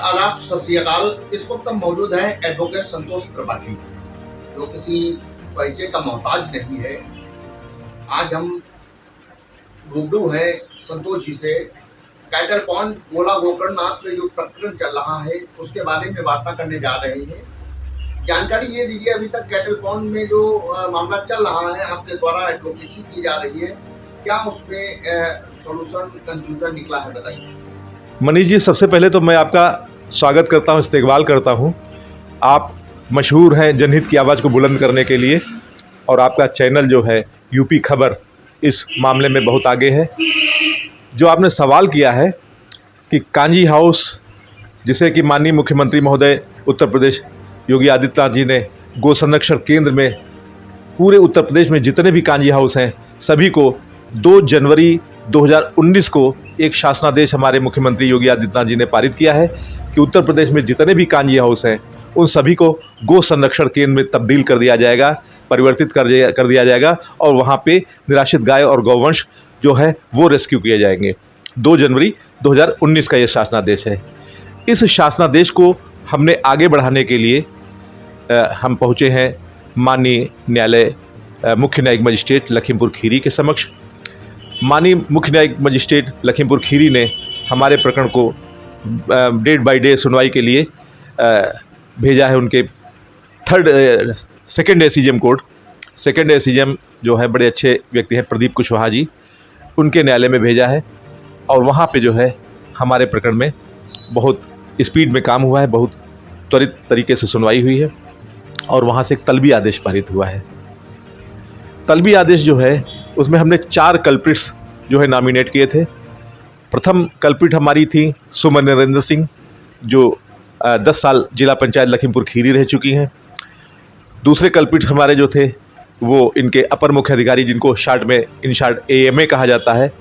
आदाब, सत श्री अकाल। इस वक्त हम मौजूद हैं एडवोकेट संतोष त्रिपाठी, जो किसी परिचय का मोहताज नहीं है। आज हम रूबरू हैं संतोष जी से। कैटल पॉन्ड गोला गोकर्णनाथ में जो प्रकरण चल रहा है उसके बारे में वार्ता करने जा रहे हैं। जानकारी ये दीजिए, अभी तक कैटल पॉन्ड में जो मामला चल रहा है, आपके द्वारा एडवोकेसी की जा रही है, क्या उसमें सॉल्यूशन कंक्लूजन निकला है, बताइए। मनीष जी, सबसे पहले तो मैं आपका स्वागत करता हूं, इस्तकबाल करता हूं। आप मशहूर हैं जनहित की आवाज़ को बुलंद करने के लिए, और आपका चैनल जो है यूपी खबर इस मामले में बहुत आगे है। जो आपने सवाल किया है कि कांजी हाउस, जिसे कि माननीय मुख्यमंत्री महोदय उत्तर प्रदेश योगी आदित्यनाथ जी ने गो संरक्षण केंद्र में पूरे उत्तर प्रदेश में जितने भी कांजी हाउस हैं सभी को 2 जनवरी 2019 को एक शासनादेश हमारे मुख्यमंत्री योगी आदित्यनाथ जी ने पारित किया है कि उत्तर प्रदेश में जितने भी कांजी हाउस हैं उन सभी को गो संरक्षण केंद्र में तब्दील कर दिया जाएगा, परिवर्तित कर दिया जाएगा, और वहाँ पे निराश्रित गाय और गौवंश जो है वो रेस्क्यू किए जाएंगे। 2 जनवरी 2019 का ये शासनादेश है। इस शासनादेश को हमने आगे बढ़ाने के लिए हम पहुँचे हैं माननीय न्यायालय मुख्य न्यायिक मजिस्ट्रेट लखीमपुर खीरी के समक्ष। माननीय मुख्य न्यायिक मजिस्ट्रेट लखीमपुर खीरी ने हमारे प्रकरण को डे बाय डे सुनवाई के लिए भेजा है उनके सेकंड एसीजेम कोर्ट। सेकंड एसीजेम जो है बड़े अच्छे व्यक्ति हैं, प्रदीप कुशवाहा जी, उनके न्यायालय में भेजा है। और वहाँ पे जो है हमारे प्रकरण में बहुत स्पीड में काम हुआ है, बहुत त्वरित तरीके से सुनवाई हुई है, और वहाँ से एक तलबी आदेश पारित हुआ है। तलबी आदेश जो है उसमें हमने 4 कल्प्रिट्स जो है नॉमिनेट किए थे। प्रथम कल्प्रिट हमारी थी सुमन नरेंद्र सिंह, जो 10 साल जिला पंचायत लखीमपुर खीरी रह चुकी हैं। दूसरे कल्प्रिट्स हमारे जो थे वो इनके अपर मुख्य अधिकारी, जिनको शार्ट में इन शार्ट AMA कहा जाता है,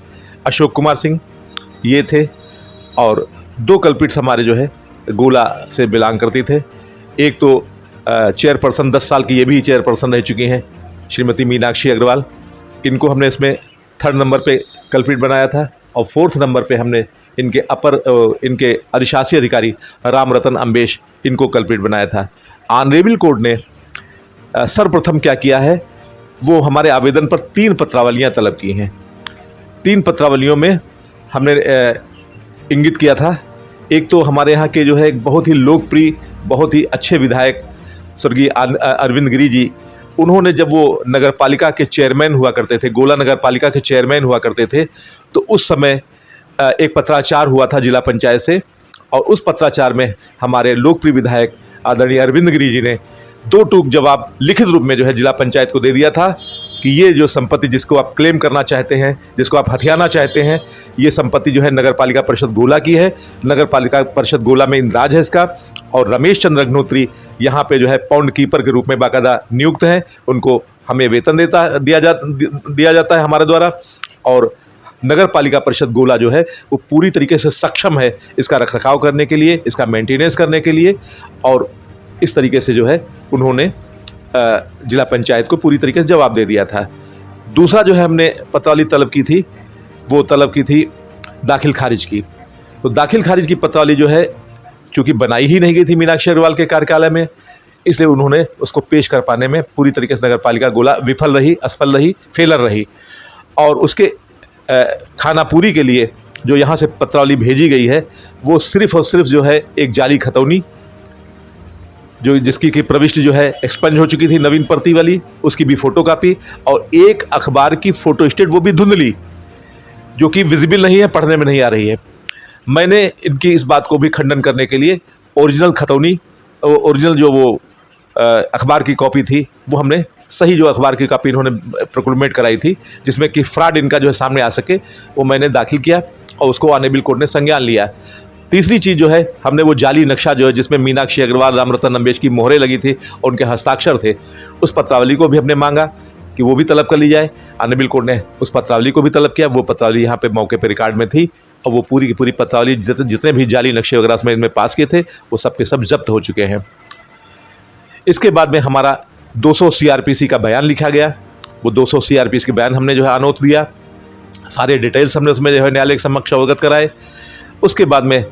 अशोक कुमार सिंह ये थे। और 2 कल्प्रिट्स हमारे जो है गोला से बिलोंग करती थे। एक तो चेयरपर्सन 10 साल की, ये भी चेयरपर्सन रह चुकी हैं, श्रीमती मीनाक्षी अग्रवाल। इनको हमने इसमें 3rd नंबर पे कल्प्रिट बनाया था, और 4th नंबर पे हमने इनके अधिशासी अधिकारी राम रतन अम्बेश, इनको कल्प्रिट बनाया था। ऑनरेबल कोर्ट ने सर्वप्रथम क्या किया है, वो हमारे आवेदन पर 3 पत्रावलियाँ तलब की हैं। 3 पत्रावलियों में हमने इंगित किया था, एक तो हमारे यहाँ के जो है एक बहुत ही लोकप्रिय, बहुत ही अच्छे विधायक स्वर्गीय अरविंद गिरी जी, उन्होंने जब वो नगर पालिका के चेयरमैन हुआ करते थे, गोला नगर पालिका के चेयरमैन हुआ करते थे, तो उस समय एक पत्राचार हुआ था जिला पंचायत से, और उस पत्राचार में हमारे लोकप्रिय विधायक आदरणीय अरविंद गिरी जी ने 2 टूक जवाब लिखित रूप में जो है जिला पंचायत को दे दिया था कि ये जो संपत्ति जिसको आप क्लेम करना चाहते हैं, जिसको आप हथियाना चाहते हैं, ये संपत्ति जो है नगर पालिका परिषद गोला की है। नगर पालिका परिषद गोला में इंद्राज है इसका, और रमेश चंद्र अग्नोत्री यहाँ पे जो है पॉन्ड कीपर के रूप में बाकायदा नियुक्त हैं। उनको हमें वेतन दिया जाता है हमारे द्वारा, और नगर पालिका परिषद गोला जो है वो पूरी तरीके से सक्षम है इसका रखरखाव करने के लिए, इसका मेंटेनेंस करने के लिए। और इस तरीके से जो है उन्होंने जिला पंचायत को पूरी तरीके से जवाब दे दिया था। दूसरा जो है हमने पत्रावली तलब की थी, वो तलब की थी दाखिल खारिज की। तो दाखिल खारिज की पत्रावली जो है चूँकि बनाई ही नहीं गई थी मीनाक्षी अग्रवाल के कार्यालय में, इसलिए उन्होंने उसको पेश कर पाने में पूरी तरीके से नगर पालिका गोला विफल रही, असफल रही, फेलर रही। और उसके खानापूरी के लिए जो यहाँ से पत्रावली भेजी गई है वो सिर्फ और सिर्फ जो है एक जाली खतौनी, जो जिसकी की प्रविष्टि जो है एक्सपंज हो चुकी थी, नवीन प्रति वाली, उसकी भी फोटोकॉपी, और एक अखबार की फोटोस्टेट, वो भी धुंधली, जो कि विजिबल नहीं है, पढ़ने में नहीं आ रही है। मैंने इनकी इस बात को भी खंडन करने के लिए ओरिजिनल खतौनी, ओरिजिनल जो वो अखबार की कॉपी थी, वो हमने सही जो अखबार की कॉपी इन्होंने प्रोक्योरमेंट कराई थी, जिसमें कि फ्रॉड इनका जो है सामने आ सके, वो मैंने दाखिल किया, और उसको ऑनरेबल कोर्ट ने संज्ञान लिया। तीसरी चीज़ जो है, हमने वो जाली नक्शा जो है जिसमें मीनाक्षी अग्रवाल, रामरतन अम्बेश की मोहरें लगी थी और उनके हस्ताक्षर थे, उस पत्रावली को भी हमने मांगा कि वो भी तलब कर ली जाए। ऑनरेबल कोर्ट ने उस पत्रावली को भी तलब किया। वो पत्रावली यहाँ पे मौके पे रिकॉर्ड में थी, और वो पूरी की पूरी पत्रावली जितने भी जाली नक्शे वगैरह उसमें इनमें पास किए थे वो सब के सब जब्त हो चुके हैं। इसके बाद में हमारा 200 CRPC का बयान लिखा गया। वो 200 CRPC के बयान हमने जो है अनोट दिया, सारे डिटेल्स हमने उसमें जो है न्यायालय के समक्ष अवगत कराए। उसके बाद में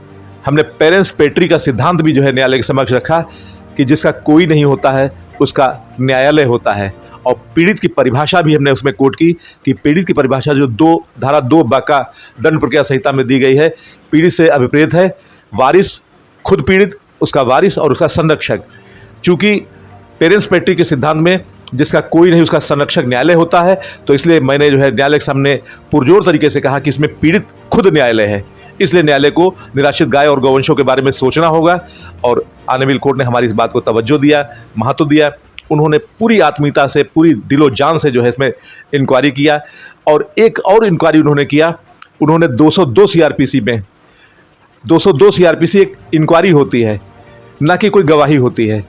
हमने पेरेंट्स पेट्री का सिद्धांत भी जो है न्यायालय के समक्ष रखा कि जिसका कोई नहीं होता है उसका न्यायालय होता है। और पीड़ित की परिभाषा भी हमने उसमें कोट की कि पीड़ित की परिभाषा जो धारा 2 बाका दंड प्रक्रिया संहिता में दी गई है, पीड़ित से अभिप्रेत है वारिस, खुद पीड़ित, उसका वारिस और उसका संरक्षक। चूंकि पेरेंट्स पेट्री के सिद्धांत में जिसका कोई नहीं उसका संरक्षक न्यायालय होता है, तो इसलिए मैंने जो है न्यायालय के सामने पुरजोर तरीके से कहा कि इसमें पीड़ित खुद न्यायालय है, इसलिए न्यायालय को निराश्रित गाय और गौवंशों के बारे में सोचना होगा। और ऑनरेबल कोर्ट ने हमारी इस बात को तवज्जो दिया, महत्व दिया। उन्होंने पूरी आत्मीयता से, पूरी दिलो जान से जो है इसमें इंक्वायरी किया। और एक और इंक्वायरी उन्होंने किया, उन्होंने 202 सीआरपीसी में, 202 सीआरपीसी एक इंक्वायरी होती है, ना कि कोई गवाही होती है।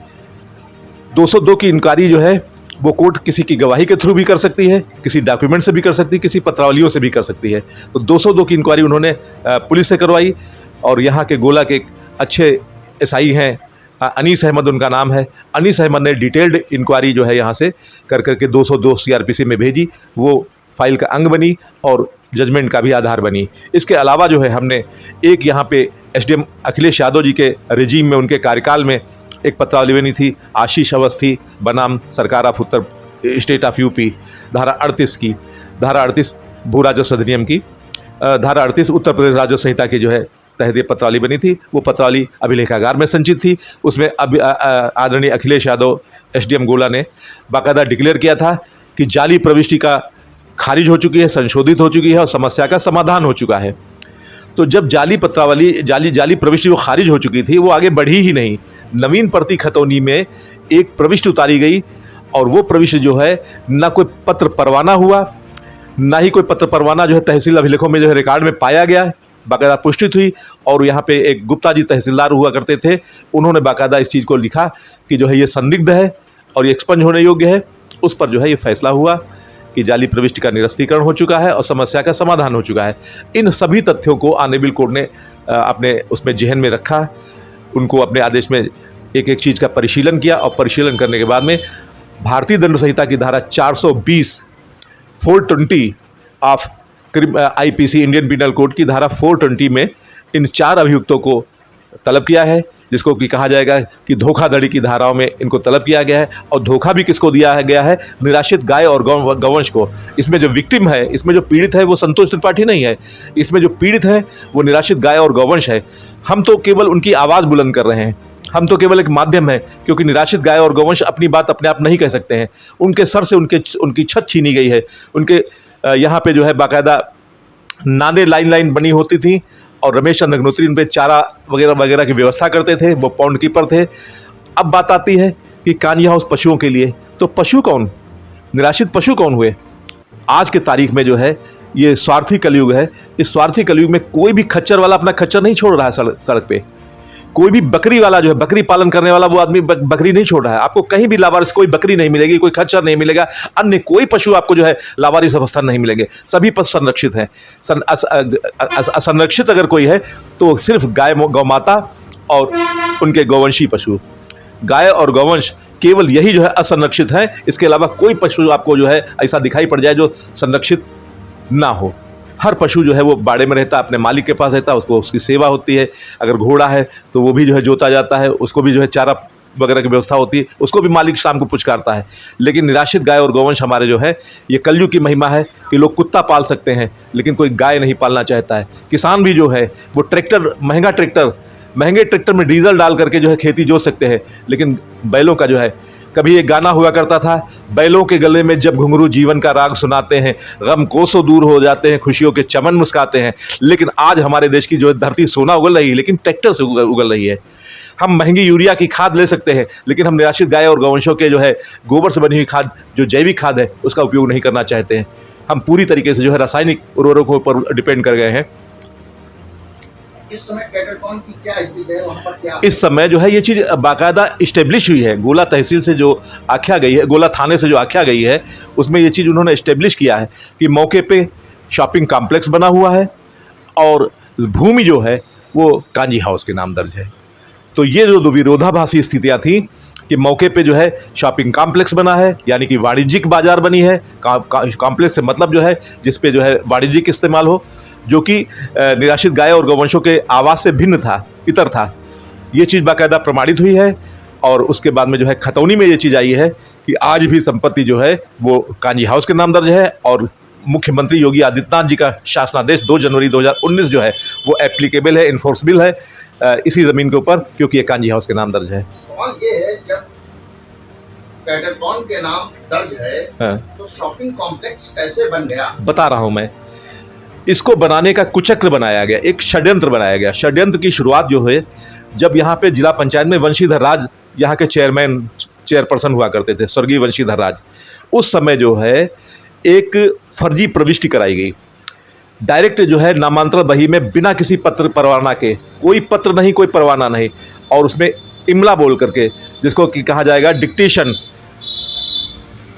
202 की इंक्वायरी जो है वो कोर्ट किसी की गवाही के थ्रू भी कर सकती है, किसी डॉक्यूमेंट से भी कर सकती है, किसी पत्रावलियों से भी कर सकती है। तो 202 की इंक्वायरी उन्होंने पुलिस से करवाई। और यहाँ के गोला के एक अच्छे एसआई हैं, अनीस अहमद उनका नाम है। अनीस अहमद ने डिटेल्ड इंक्वायरी जो है यहाँ से कर करके 202 सीआरपीसी में भेजी। वो फाइल का अंग बनी और जजमेंट का भी आधार बनी। इसके अलावा जो है हमने एक यहाँ पे एसडीएम अखिलेश यादव जी के रिजीम में, उनके कार्यकाल में एक पत्रावली बनी थी, आशीष अवस्थी बनाम सरकार of Uttar state of UP, धारा 38 की, धारा 38 भू राजस्व अधिनियम की, धारा 38 उत्तर प्रदेश राजस्व संहिता की जो है तहत ये पत्रावली बनी थी। वो पत्रावली अभिलेखागार में संचित थी। उसमें आदरणीय अखिलेश यादव एसडीएम गोला ने बाकायदा डिक्लेयर किया था कि जाली प्रविष्टि का खारिज हो चुकी है, संशोधित हो चुकी है और समस्या का समाधान हो चुका है। तो जब जाली पत्रावली, जाली प्रविष्टि वो खारिज हो चुकी थी, वो आगे बढ़ी ही नहीं। नवीन प्रति खतौनी में एक प्रविष्टि उतारी गई और वो प्रविष्टि जो है ना कोई पत्र परवाना हुआ, ना ही कोई पत्र परवाना जो है तहसील अभिलेखों में जो है रिकॉर्ड में पाया गया, बाकायदा पुष्टि हुई। और यहाँ पे एक गुप्ता जी तहसीलदार हुआ करते थे, उन्होंने बाकायदा इस चीज़ को लिखा कि जो है ये संदिग्ध है और ये एक्सपंज होने योग्य है। उस पर जो है ये फैसला हुआ कि जाली प्रविष्टि का निरस्तीकरण हो चुका है और समस्या का समाधान हो चुका है। इन सभी तथ्यों को ऑनरेबल कोर्ट ने अपने उसमें जहन में रखा, उनको अपने आदेश में एक एक चीज़ का परिशीलन किया। और परिशीलन करने के बाद में भारतीय दंड संहिता की धारा 420 420 of IPC Indian penal code की धारा 420 में इन 4 अभियुक्तों को तलब किया है, जिसको कि कहा जाएगा कि धोखाधड़ी की धाराओं में इनको तलब किया गया है। और धोखा भी किसको दिया गया है? निराश्रित गाय और गौवंश को। इसमें जो विक्टिम है, इसमें जो पीड़ित है वो संतोष त्रिपाठी नहीं है, इसमें जो पीड़ित है वो निराश्रित गाय और गौवंश है। हम तो केवल उनकी आवाज़ बुलंद कर रहे हैं, हम तो केवल एक माध्यम है, क्योंकि निराश्रित गाय और गौवंश अपनी बात अपने आप नहीं कह सकते हैं। उनके सर से उनकी छत छीनी गई है। उनके यहाँ पे जो है बाकायदा नादे लाइन बनी होती थी और रमेश चंद्र अग्निहोत्री उन पर चारा वगैरह वगैरह की व्यवस्था करते थे, वो पाउंड कीपर थे। अब बात आती है कि कान्या हाउस पशुओं के लिए, तो पशु कौन, निराश्रित पशु कौन हुए? आज के तारीख में जो है ये स्वार्थी कलयुग है। इस स्वार्थी कलयुग में कोई भी खच्चर वाला अपना खच्चर नहीं छोड़ रहा है सड़क पे। कोई भी बकरी वाला जो है, बकरी पालन करने वाला, वो आदमी बकरी नहीं छोड़ रहा है। आपको कहीं भी लावारिस कोई बकरी नहीं मिलेगी, कोई खच्चर नहीं मिलेगा, अन्य कोई पशु आपको जो है लावारिस अवस्था नहीं मिलेंगे। सभी पशु संरक्षित हैं। असंरक्षित अगर कोई है तो सिर्फ गाय गौ माता और उनके गौवंशी पशु। गाय और गौवंश केवल यही जो है असंरक्षित हैं। इसके अलावा कोई पशु आपको जो है ऐसा दिखाई पड़ जाए जो संरक्षित ना हो। हर पशु जो है वो बाड़े में रहता है, अपने मालिक के पास रहता है, उसको उसकी सेवा होती है। अगर घोड़ा है तो वो भी जो है जोता जाता है, उसको भी जो है चारा वगैरह की व्यवस्था होती है, उसको भी मालिक शाम को पुचकारता है। लेकिन निराश्रित गाय और गौवंश हमारे जो है, ये कलयुग की महिमा है कि लोग कुत्ता पाल सकते हैं लेकिन कोई गाय नहीं पालना चाहता है। किसान भी जो है वो महंगे ट्रैक्टर में डीजल डाल करके जो है खेती जोत सकते हैं, लेकिन बैलों का जो है, कभी एक गाना हुआ करता था, बैलों के गले में जब घुंघरू जीवन का राग सुनाते हैं, गम कोसों दूर हो जाते हैं, खुशियों के चमन मुस्काते हैं। लेकिन आज हमारे देश की जो है धरती सोना उगल रही है, लेकिन ट्रैक्टर से उगल रही है। हम महंगी यूरिया की खाद ले सकते हैं, लेकिन हम निराश्रित गाय और गौवंशों के जो है गोबर से बनी हुई खाद, जो जैविक खाद है, उसका उपयोग नहीं करना चाहते हैं। हम पूरी तरीके से जो है रासायनिक उर्वरकों पर डिपेंड कर गए हैं। इस समय कैटरकॉन की क्या स्थिति है, वहाँ पर क्या? इस समय जो है ये चीज़ बाकायदा इस्टेब्लिश हुई है। गोला तहसील से जो आख्या गई है, गोला थाने से जो आख्या गई है, उसमें ये चीज़ उन्होंने इस्टेब्लिश किया है कि मौके पे शॉपिंग कॉम्प्लेक्स बना हुआ है और भूमि जो है वो कांजी हाउस के नाम दर्ज है। तो ये जो विरोधाभासी स्थितियाँ थी कि मौके पे जो है शॉपिंग कॉम्प्लेक्स बना है, यानी कि वाणिज्यिक बाजार बनी है। कॉम्प्लेक्स से मतलब जो है जिस पे जो है वाणिज्यिक इस्तेमाल हो। जो कि निराश्रित गाय और गौवंशों के आवास से भिन्न था, इतर था। ये चीज़ बाकायदा प्रमाणित हुई है। और उसके बाद में जो है खतौनी में ये चीज़ आई है कि आज भी संपत्ति जो है वो कांजी हाउस के नाम दर्ज है और मुख्यमंत्री योगी आदित्यनाथ जी का शासनादेश 2 जनवरी 2019 जो है वो एप्लीकेबल है, इन्फोर्सबिल है इसी ज़मीन के ऊपर, क्योंकि ये कांजी हाउस के नाम दर्ज है। सवाल ये है, जब कैटरकॉन के नाम दर्ज है तो शॉपिंग कॉम्प्लेक्स कैसे बन गया? बता रहा हूं मैं। इसको बनाने का कुचक्र बनाया गया, एक षड्यंत्र बनाया गया। षड्यंत्र की शुरुआत जो है, जब यहाँ पे जिला पंचायत में वंशीधर राज यहाँ के चेयरपर्सन हुआ करते थे, स्वर्गीय वंशीधर राज। उस समय जो है एक फर्जी प्रविष्टि कराई गई, डायरेक्ट जो है नामांतरण बही में बिना किसी पत्र परवाना के, कोई पत्र नहीं कोई परवाना नहीं, और उसमें इमला बोल करके, जिसको कि कहा जाएगा डिक्टेशन,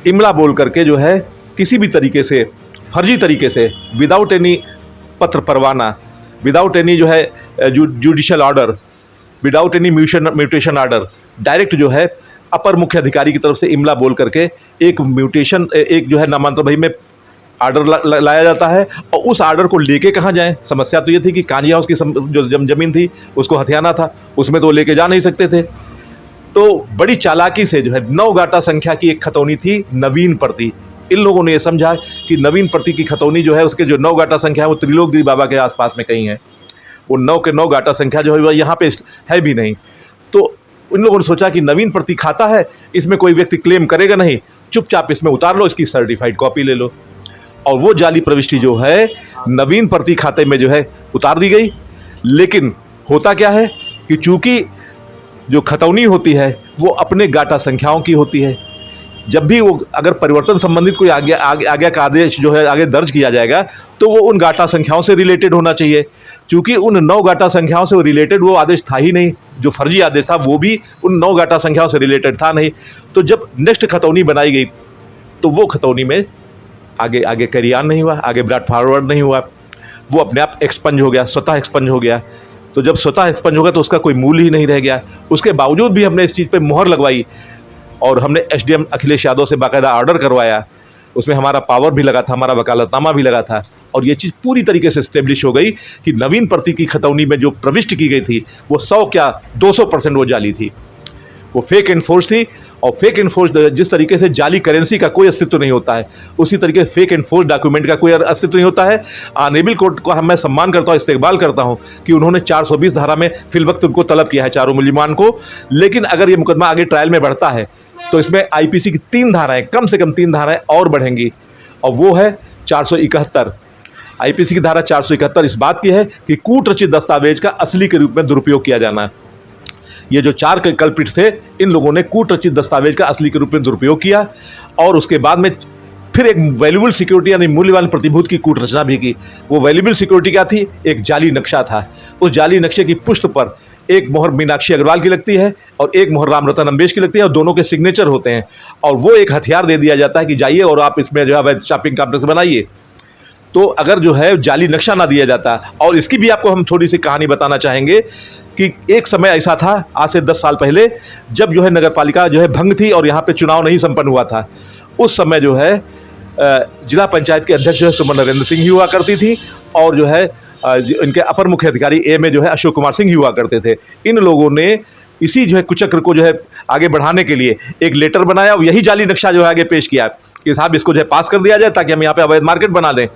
इमला बोल करके जो है किसी भी तरीके से फर्जी तरीके से विदाउट एनी पत्र परवाना, विदाउट एनी जो है judicial order, without any mutation order, direct जो है अपर मुख्य अधिकारी की तरफ से इमला बोल करके एक म्यूटेशन, एक जो है नामांतरण बही में ऑर्डर लाया जाता है। और उस ऑर्डर को लेके कहाँ जाएं? समस्या तो ये थी कि कांजी हाउस की जो जमीन थी उसको हथियाना था, उसमें तो लेके जा नहीं सकते थे। तो बड़ी चालाकी से जो है 9 गाटा संख्या की एक खतौनी थी, नवीन प्रति। इन लोगों ने ये समझा कि नवीन प्रति की खतौनी जो है उसके जो 9 गाटा संख्या है वो त्रिलोकगिरी बाबा के आसपास में कहीं है। वो 9 के 9 गाटा संख्या जो है वह यहाँ पे है भी नहीं। तो इन लोगों ने सोचा कि नवीन प्रति खाता है, इसमें कोई व्यक्ति क्लेम करेगा नहीं, चुपचाप इसमें उतार लो, इसकी सर्टिफाइड कॉपी ले लो। और वो जाली प्रविष्टि जो है नवीन प्रति खाते में जो है उतार दी गई। लेकिन होता क्या है कि चूंकि जो खतौनी होती है वो अपने गाटा संख्याओं की होती है, जब भी वो अगर परिवर्तन संबंधित कोई आगे का आदेश जो है आगे दर्ज किया जाएगा तो वो उन गाटा संख्याओं से रिलेटेड होना चाहिए। चूंकि उन 9 गाटा संख्याओं से रिलेटेड वो आदेश था ही नहीं, जो फर्जी आदेश था वो भी उन 9 गाटा संख्याओं से रिलेटेड था नहीं। तो जब नेक्स्ट खतौनी बनाई गई तो वो खतौनी में आगे कैरी ऑन नहीं हुआ, आगे ब्रॉड फॉरवर्ड नहीं हुआ, वो अपने आप एक्सपंज हो गया, स्वतः एक्सपंज हो गया। तो जब स्वतः एक्सपंज हो गया तो उसका कोई मूल्य ही नहीं रह गया। उसके बावजूद भी हमने इस चीज़ पे मुहर लगवाई और हमने एसडीएम अखिलेश यादव से बाकायदा ऑर्डर करवाया, उसमें हमारा पावर भी लगा था, हमारा वकालतनामा भी लगा था, और ये चीज़ पूरी तरीके से इस्टेब्लिश हो गई कि नवीन प्रति की खतौनी में जो प्रविष्ट की गई थी वो 100 क्या 200% वो जाली थी, वो फेक एनफोर्स थी। और फेक एनफोर्स जिस तरीके से जाली करेंसी का कोई अस्तित्व नहीं होता है, उसी तरीके से फेक एनफोर्स डॉक्यूमेंट का कोई अस्तित्व नहीं होता है। ऑनरेबल कोर्ट का मैं सम्मान करता हूँ, इस्तेकबाल करता हूँ कि उन्होंने 420 धारा में फिल वक्त उनको तलब किया है, चारों मुलजिमान को। लेकिन अगर ये मुकदमा आगे ट्रायल में बढ़ता है तो इसमें आईपीसी की 3 धाराएं, कम से कम 3 धाराएं और बढ़ेंगी, और वो है 471। आईपीसी की धारा 471 इस बात की है कि कूटरचित दस्तावेज का असली के रूप में दुरुपयोग किया जाना। ये जो 4 कल्प्रिट्स थे, इन लोगों ने कूटरचित दस्तावेज का असली के रूप में दुरुपयोग किया, और उसके बाद में फिर एक वैल्यूबल सिक्योरिटी यानी मूल्यवान प्रतिभूत की कूट रचना भी की। वो वैल्यूबल सिक्योरिटी क्या थी? एक जाली नक्शा था। उस जाली नक्शे की पुष्ट पर एक मोहर मीनाक्षी अग्रवाल की लगती है और एक मोहर रामरतन अम्बेश की लगती है, और दोनों के सिग्नेचर होते हैं, और वो एक हथियार दे दिया जाता है कि जाइए और आप इसमें जो है शॉपिंग कॉम्प्लेक्स बनाइए। तो अगर जो है जाली नक्शा ना दिया जाता, और इसकी भी आपको हम थोड़ी सी कहानी बताना चाहेंगे कि एक समय ऐसा था आज से 10 साल पहले, जब जो है नगर पालिका जो है भंग थी और यहाँ पे चुनाव नहीं संपन्न हुआ था। उस समय जो है जिला पंचायत के अध्यक्ष जो है सुमन नरेंद्र सिंह ही हुआ करती थी, और जो है इनके अपर मुख्य अधिकारी ए में जो है अशोक कुमार सिंह ही हुआ करते थे। इन लोगों ने इसी जो है कुचक्र को जो है आगे बढ़ाने के लिए एक लेटर बनाया, और यही जाली नक्शा जो है आगे पेश किया कि साहब इसको जो है पास कर दिया जाए ताकि हम यहाँ पे अवैध मार्केट बना दें।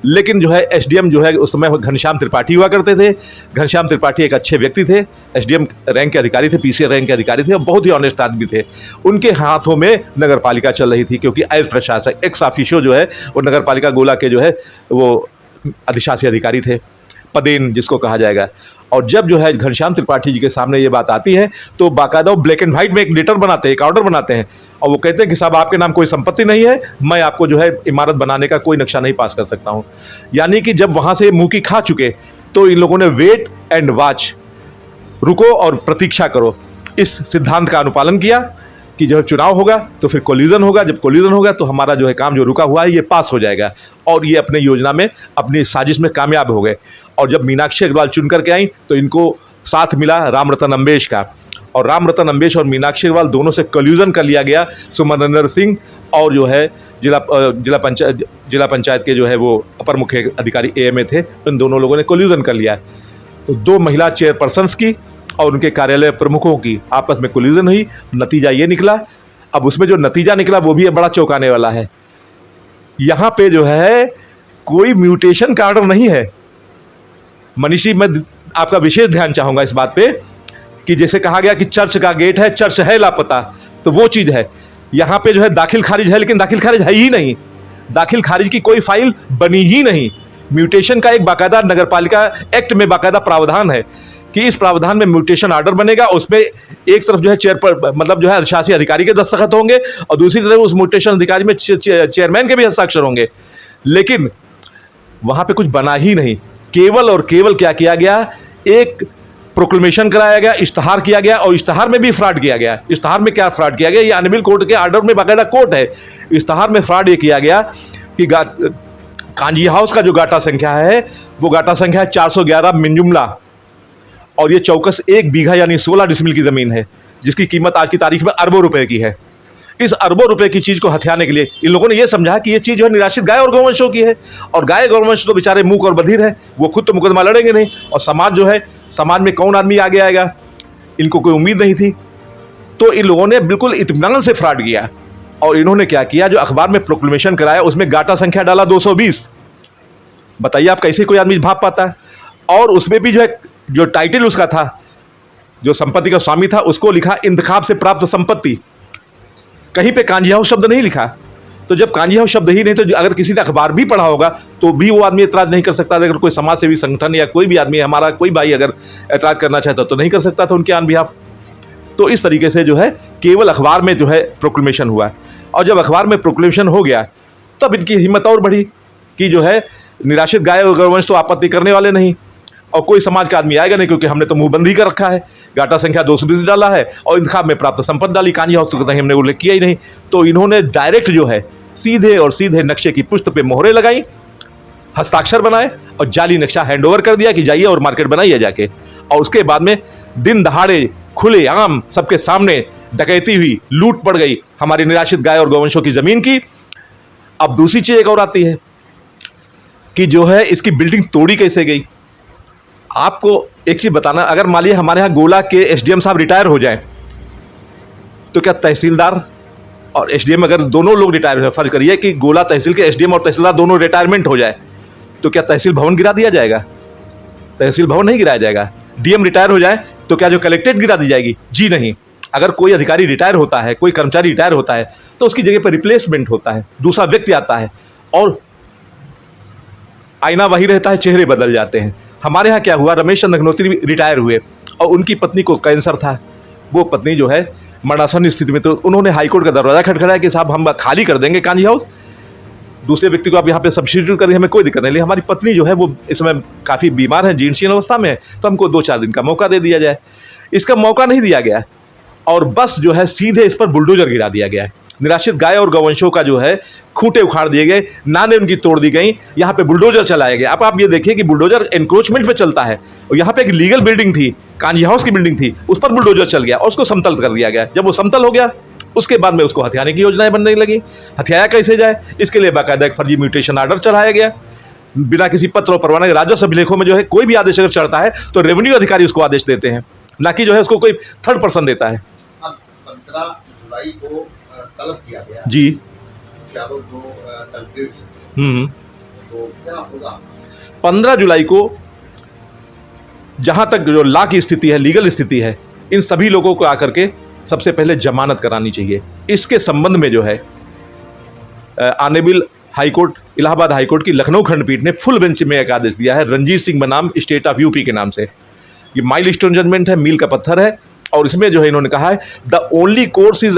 लेकिन जो है एसडीएम जो है उस समय घनश्याम त्रिपाठी हुआ करते थे। घनश्याम त्रिपाठी एक अच्छे व्यक्ति थे, एसडीएम रैंक के अधिकारी थे, पीसी रैंक के अधिकारी थे, और बहुत ही ऑनेस्ट आदमी थे। उनके हाथों में नगर पालिका चल रही थी, क्योंकि एज प्रशासक एक्स ऑफिशियो जो है वो नगर पालिका गोला के जो है वो अधिशासी अधिकारी थे, पदेन जिसको कहा जाएगा। और जब जो है घनश्याम त्रिपाठी जी के सामने ये बात आती है तो बाकायदा वो ब्लैक एंड व्हाइट में एक लेटर बनाते हैं, एक ऑर्डर बनाते हैं, और वो कहते हैं कि साहब आपके नाम कोई संपत्ति नहीं है, मैं आपको जो है इमारत बनाने का कोई नक्शा नहीं पास कर सकता हूँ। यानी कि जब वहाँ से मुँह की खा चुके तो इन लोगों ने वेट एंड वॉच, रुको और प्रतीक्षा करो, इस सिद्धांत का अनुपालन किया कि जब चुनाव होगा तो फिर कोलिजन होगा, जब कोलिजन होगा तो हमारा जो है काम जो रुका हुआ है ये पास हो जाएगा। और ये अपने योजना में, अपनी साजिश में कामयाब हो गए। और जब मीनाक्षी अग्रवाल चुन करके आई तो इनको साथ मिला रामरतन अम्बेश का, और रामरतन अम्बेश और मीनाक्षी अग्रवाल दोनों से कोलिजन कर लिया गया सुमन नरेंद्र सिंह और जो है जिला पंचायत के जो है वो अपर मुख्य अधिकारी AMA थे, इन दोनों लोगों ने कोल्यूजन कर लिया है। तो 2 महिला चेयरपर्सन्स की और उनके कार्यालय प्रमुखों की आपस में कोल्यूजन हुई, नतीजा ये निकला। अब उसमें जो नतीजा निकला वो भी बड़ा चौंकाने वाला है। यहाँ पे जो है कोई म्यूटेशन का ऑर्डर नहीं है। मनीषी, मैं आपका विशेष ध्यान चाहूँगा इस बात पे कि जैसे कहा गया कि चर्च का गेट है, चर्च है लापता, तो वो चीज़ है। यहाँ पे जो है दाखिल खारिज है, लेकिन दाखिल खारिज है ही नहीं। दाखिल खारिज की कोई फाइल बनी ही नहीं। म्यूटेशन का एक बाकायदा नगरपालिका एक्ट में बाकायदा प्रावधान है कि इस प्रावधान में म्यूटेशन ऑर्डर बनेगा। उसमें एक तरफ जो है मतलब जो है अधिशासी अधिकारी के दस्तखत होंगे और दूसरी तरफ उस म्यूटेशन अधिकारी में चेयरमैन के भी हस्ताक्षर होंगे, लेकिन वहाँ पे कुछ बना ही नहीं। केवल और केवल क्या किया गया, एक प्रोक्लेमेशन कराया गया, इश्तहार किया गया और इश्तहार में भी फ्रॉड किया गया। इश्तहार में क्या फ्रॉड किया गया, ये ऑनरेबल कोर्ट के ऑर्डर में बाकायदा कोर्ट है। इश्तहार में फ्रॉड ये किया गया कि कांजी हाउस का जो गाटा संख्या है वो गाटा संख्या है 411 मिनजुमला, और ये चौकस 1 बीघा यानी 16 डिसमिल की ज़मीन है, जिसकी कीमत आज की तारीख में अरबों रुपए की है। इस अरबों रुपए की चीज़ को हथियाने के लिए इन लोगों ने ये समझा कि ये चीज़ जो है निराश्रित गाय और गौवंशों की है, और गाय गौवंश तो बेचारे मूक और बधिर है, वो खुद तो मुकदमा लड़ेंगे नहीं, और समाज जो है, समाज में कौन आदमी आगे आएगा, इनको कोई उम्मीद नहीं थी। तो इन लोगों ने बिल्कुल इत्मीनान से फ्रॉड किया, और इन्होंने क्या किया, जो अखबार में प्रोक्लेमेशन कराया उसमें गाटा संख्या डाला 220। बताइए आप कैसे कोई आदमी भाप पाता है। और उसमें भी जो है, जो टाइटल उसका था, जो संपत्ति का स्वामी था, उसको लिखा इंतखाब से प्राप्त संपत्ति। कहीं पे कांजी हाउस शब्द नहीं लिखा। तो जब कांजी हाउस शब्द ही नहीं, तो अगर किसी ने अखबार भी पढ़ा होगा तो भी वो आदमी एतराज़ नहीं कर सकता। अगर कोई समाज सेवी संगठन या कोई भी आदमी, हमारा कोई भाई अगर एतराज़ करना चाहता तो नहीं कर सकता था उनके ऑन बिहाफ। तो इस तरीके से जो है केवल अखबार में जो है प्रोक्लेमेशन हुआ, और जब अखबार में प्रोक्लेमेशन हो गया तब इनकी हिम्मत और बढ़ी कि जो है निराश्रित गाय और गौवंश तो आपत्ति करने वाले नहीं, और कोई समाज का आदमी आएगा नहीं, क्योंकि हमने तो मुंहबंदी कर रखा है। गाटा संख्या 220 डाला है और इंतखाब में प्राप्त संपत्ति डाली, कांजी हाउस तो कहीं हमने उल्लेख किया ही नहीं। तो इन्होंने डायरेक्ट जो है सीधे और सीधे नक्शे की पुष्ट पे मोहरें लगाई, हस्ताक्षर बनाए और जाली नक्शा हैंडओवर कर दिया कि जाइए और मार्केट बनाइए जाके। और उसके बाद में दिन दहाड़े खुले आम सबके सामने डकैती हुई, लूट पड़ गई हमारी निराश्रित गाय और गौवंशों की जमीन की। अब दूसरी चीज एक और आती है कि जो है इसकी बिल्डिंग तोड़ी कैसे गई। आपको एक चीज बताना, अगर मान लीजिए हमारे यहाँ गोला के SDM साहब रिटायर हो जाएं, तो क्या तहसीलदार और SDM अगर दोनों लोग रिटायर हो जाए, फर्ज करिए कि गोला तहसील के SDM और तहसीलदार दोनों रिटायरमेंट हो जाए, तो क्या तहसील भवन गिरा दिया जाएगा? तहसील भवन नहीं गिराया जाएगा। DM रिटायर हो जाए तो क्या जो कलेक्ट्रेट गिरा दी जाएगी? जी नहीं। अगर कोई अधिकारी रिटायर होता है, कोई कर्मचारी रिटायर होता है, तो उसकी जगह पर रिप्लेसमेंट होता है, दूसरा व्यक्ति आता है और आईना वही रहता है, चेहरे बदल जाते हैं। हमारे यहाँ क्या हुआ, रमेश चंद्र अग्नोत्री रिटायर हुए और उनकी पत्नी को कैंसर था। वो पत्नी जो है मरणासन स्थिति में, तो उन्होंने हाईकोर्ट का दरवाजा खटखटाया कि साहब हम खाली कर देंगे कांजी हाउस, दूसरे व्यक्ति को आप यहाँ पे सब्स्टिट्यूट करेंगे, हमें कोई दिक्कत नहीं। लेकिन हमारी पत्नी जो है वो इस समय काफ़ी बीमार है, जीर्णशीर्ण अवस्था में है, तो हमको 2-4 दिन का मौका दे दिया जाए। इसका मौका नहीं दिया गया और बस जो है सीधे इस पर बुलडोजर गिरा दिया गया है। निराश्रित गाय और गौवंशों का जो है खूंटे उखाड़ दिए गए, नानें उनकी तोड़ दी गई, यहाँ पे बुलडोजर चलाया गया। अब आप ये देखिए कि बुलडोजर एनक्रोचमेंट पे चलता है, और यहाँ पे एक लीगल बिल्डिंग थी, कांजी हाउस की बिल्डिंग थी, उस पर बुलडोजर चल गया और उसको समतल कर दिया गया। जब वो समतल हो गया उसके बाद में उसको हथियाने की योजनाएं बनने लगी। हथियाया कैसे जाए, इसके लिए बाकायदा एक फर्जी म्यूटेशन ऑर्डर चढ़ाया गया, बिना किसी पत्र और परवाने के। राजस्व अभिलेखों में जो है कोई भी आदेश अगर चढ़ता है तो रेवेन्यू अधिकारी उसको आदेश देते हैं, ना कि जो है उसको कोई थर्ड पर्सन देता है। अब 15 जुलाई को तलब किया गया जी। चारों जो कलेक्ट्रेट तो क्या होगा 15 जुलाई को जहां तक जो लॉ की स्थिति है, लीगल स्थिति है, इन सभी लोगों को आकर के सबसे पहले जमानत करानी चाहिए। इसके संबंध में जो है ऑनरेबल हाईकोर्ट, इलाहाबाद हाईकोर्ट की लखनऊ खंडपीठ ने फुल बेंच में एक आदेश दिया है, रणजीत सिंह बनाम स्टेट ऑफ यूपी के नाम से। ये माइलस्टोन जजमेंट है, मील का पत्थर है, और इसमें जो है इन्होंने कहा है the only course is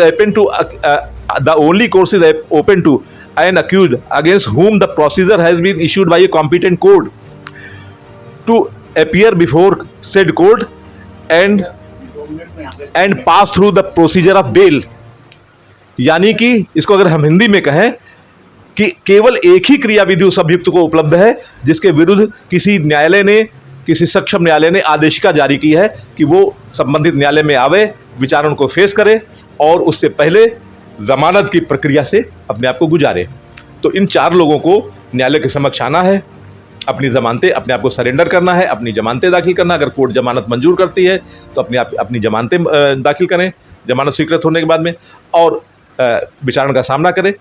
open to an accused against whom the procedure has been issued by a competent court to appear before said court and pass through the procedure of bail। यानी कि इसको अगर हम हिंदी में कहें कि केवल एक ही क्रियाविधि उस अभियुक्त को उपलब्ध है जिसके विरुद्ध किसी न्यायालय ने, किसी सक्षम न्यायालय ने आदेशिका जारी की है कि वो संबंधित न्यायालय में आवे, विचारण को फेस करे और उससे पहले जमानत की प्रक्रिया से अपने आप को गुजारे। तो इन 4 लोगों को न्यायालय के समक्ष आना है, अपनी जमानतें अपने आप को सरेंडर करना है, अपनी जमानतें दाखिल करना। अगर कोर्ट जमानत मंजूर करती है तो अपनी जमानतें दाखिल करें जमानत स्वीकृत होने के बाद में, और विचारण का सामना करें।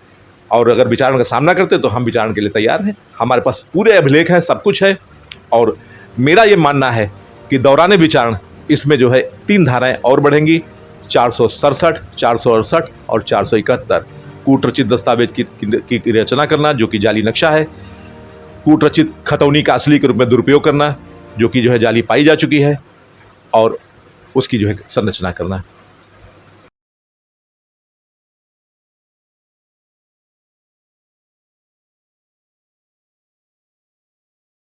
और अगर विचारण का सामना करते तो हम विचारण के लिए तैयार हैं, हमारे पास पूरे अभिलेख हैं, सब कुछ है। और मेरा ये मानना है कि दौरान विचारण इसमें जो है 3 धाराएं और बढ़ेंगी, 467, 468 और 471। कूटरचित दस्तावेज की रचना करना जो कि जाली नक्शा है, कूटरचित खतौनी का असली के रूप में दुरुपयोग करना जो कि जो है जाली पाई जा चुकी है, और उसकी जो है संरचना करना।